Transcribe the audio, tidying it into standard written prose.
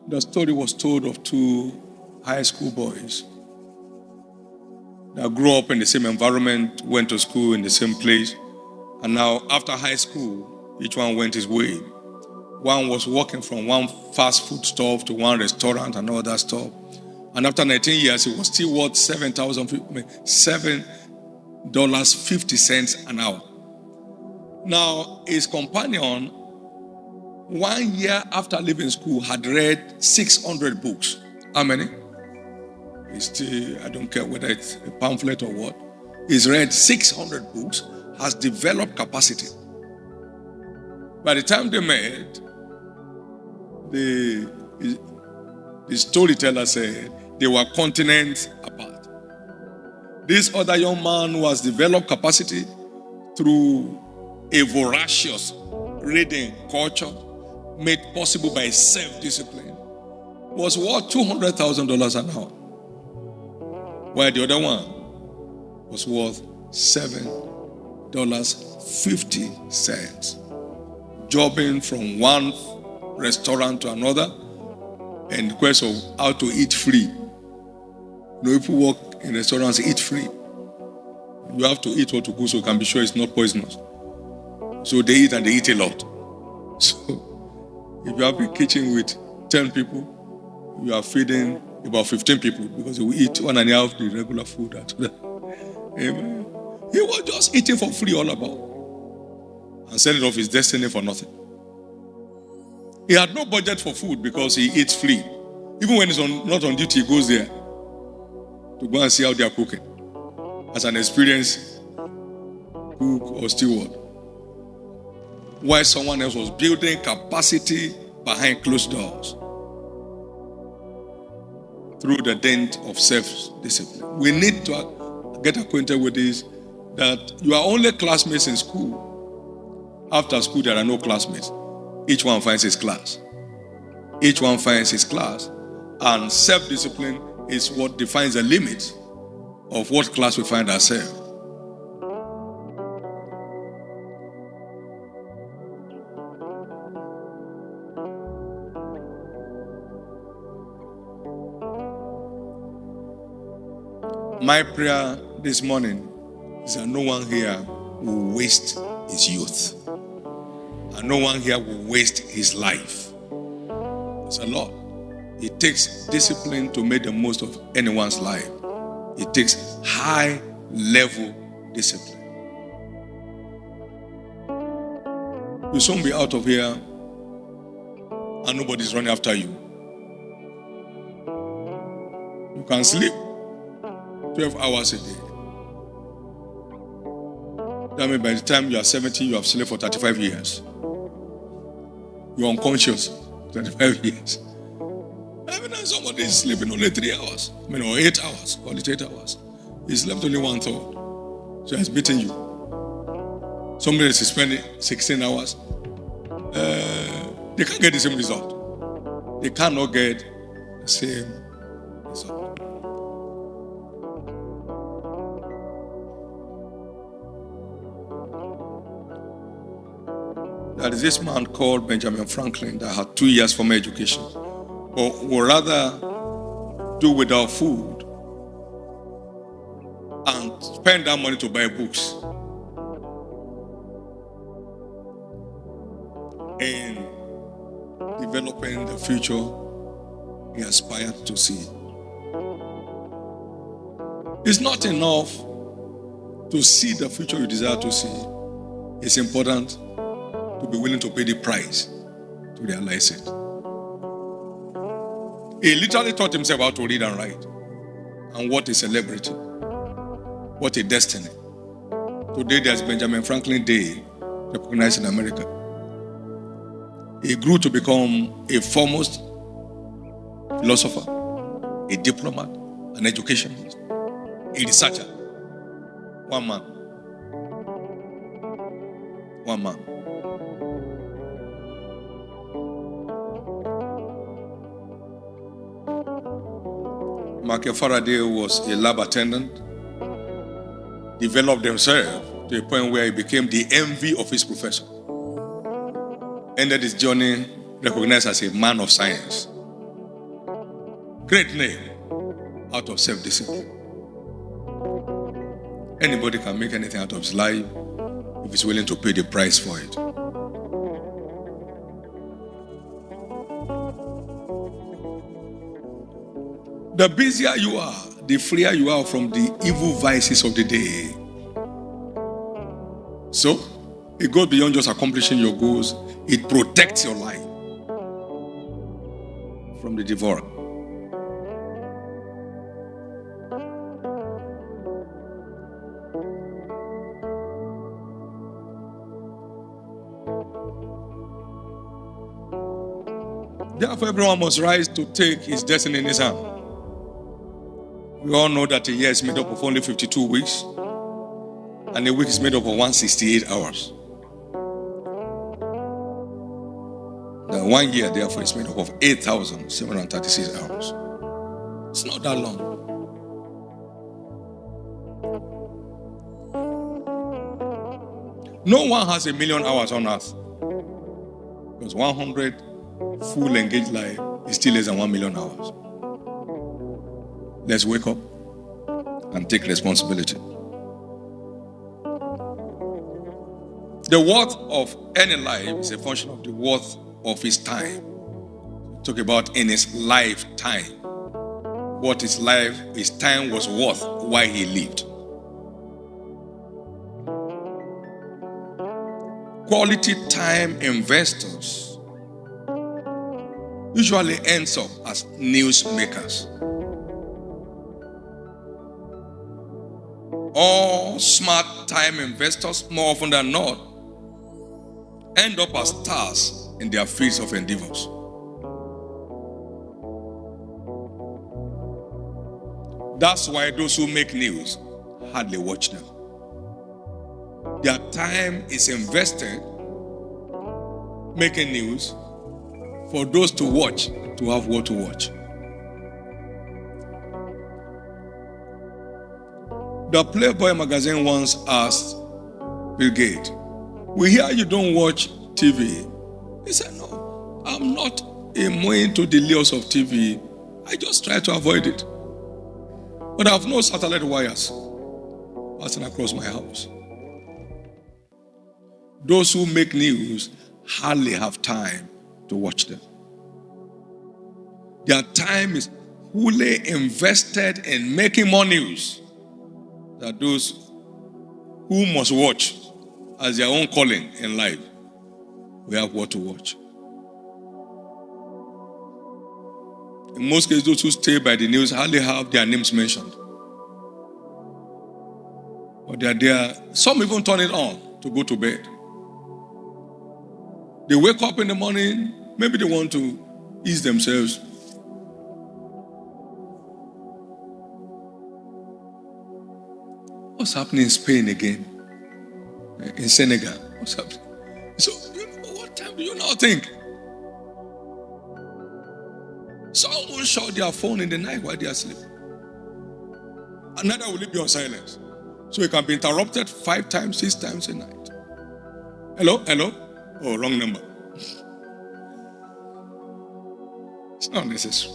The story was told of two high school boys that grew up in the same environment, went to school in the same place, and now after high school, each one went his way. One was working from one fast food store to one restaurant and other store. And after 19 years, he was still worth $7.50 an hour. Now, his companion, 1 year after leaving school, had read 600 books. How many? It's still, I don't care whether it's a pamphlet or what. He's read 600 books, has developed capacity. By the time they met, the storyteller said they were continents apart. This other young man who has developed capacity through a voracious reading culture made possible by self-discipline was worth $200,000 an hour, while the other one was worth $7.50, jobbing from one restaurant to another in quest of how to eat free. No, people work in restaurants, eat free. You have to eat what to go so you can be sure it's not poisonous. So they eat and they eat a lot. So if you have a kitchen with 10 people, you are feeding about 15 people because they will eat 1.5 the regular food. Amen. He was just eating for free all about and selling off his destiny for nothing. He had no budget for food because he eats free. Even when he's not on duty, he goes there to go and see how they are cooking as an experienced cook or steward. While someone else was building capacity behind closed doors through the dent of self-discipline. We need to get acquainted with this, that you are only classmates in school. After school, there are no classmates. Each one finds his class. Each one finds his class. And self-discipline is what defines the limits of what class we find ourselves. My prayer this morning is that no one here will waste his youth. And no one here will waste his life. It's a lot. It takes discipline to make the most of anyone's life. It takes high level discipline. You'll soon be out of here and nobody's running after you. You can sleep 12 hours a day. That means by the time you are 70, you have slept for 35 years. You're unconscious 35 years. I mean, somebody is sleeping only 3 hours. Or 8 hours. Call it 8 hours. He slept only 1/3. So he's beating you. Somebody is spending 16 hours. They can't get the same result. They cannot get the same result. There is this man called Benjamin Franklin that had 2 years formal education, but would rather do without food and spend that money to buy books in developing the future he aspired to see. It's not enough to see the future you desire to see. It's important to be willing to pay the price to realize it. He literally taught himself how to read and write, and what a celebrity, what a destiny. Today there's Benjamin Franklin Day recognized in America. He grew to become a foremost philosopher, a diplomat, an educationist, a researcher. One man. Michael Faraday was a lab attendant, developed himself to a point where he became the envy of his professor. Ended his journey recognized as a man of science. great name out of self-discipline. Anybody can make anything out of his life if he's willing to pay the price for it. The busier you are, the freer you are from the evil vices of the day. So, it goes beyond just accomplishing your goals. It protects your life from the devourer. Therefore, everyone must rise to take his destiny in his hand. We all know that a year is made up of only 52 weeks, and a week is made up of 168 hours. The 1 year, therefore, is made up of 8,736 hours. It's not that long. No one has 1,000,000 hours on earth, because 100 full engaged life is still less than 1,000,000 hours. Let's wake up and take responsibility. The worth of any life is a function of the worth of his time. Talk about in his lifetime. What his time was worth while he lived. Quality time investors usually ends up as newsmakers. All smart time investors, more often than not, end up as stars in their fields of endeavors. That's why those who make news hardly watch them. Their time is invested making news for those to watch, to have what to watch. The Playboy magazine once asked Bill Gates, "We hear you don't watch TV." He said, "No, I'm not immune to the lures of TV. I just try to avoid it. But I have no satellite wires passing across my house." Those who make news hardly have time to watch them. Their time is fully invested in making more news than those who must watch as their own calling in life. We have what to watch. In most cases, those who stay by the news hardly have their names mentioned. But they are there. Some even turn it on to go to bed. They wake up in the morning, maybe they want to ease themselves. What's happening in Spain again? In Senegal? What's happening? So, what time do you now think? Someone shut their phone in the night while they are asleep. Another will be on silence. So it can be interrupted 5 times, 6 times a night. Hello? Hello? Oh, wrong number. It's not necessary.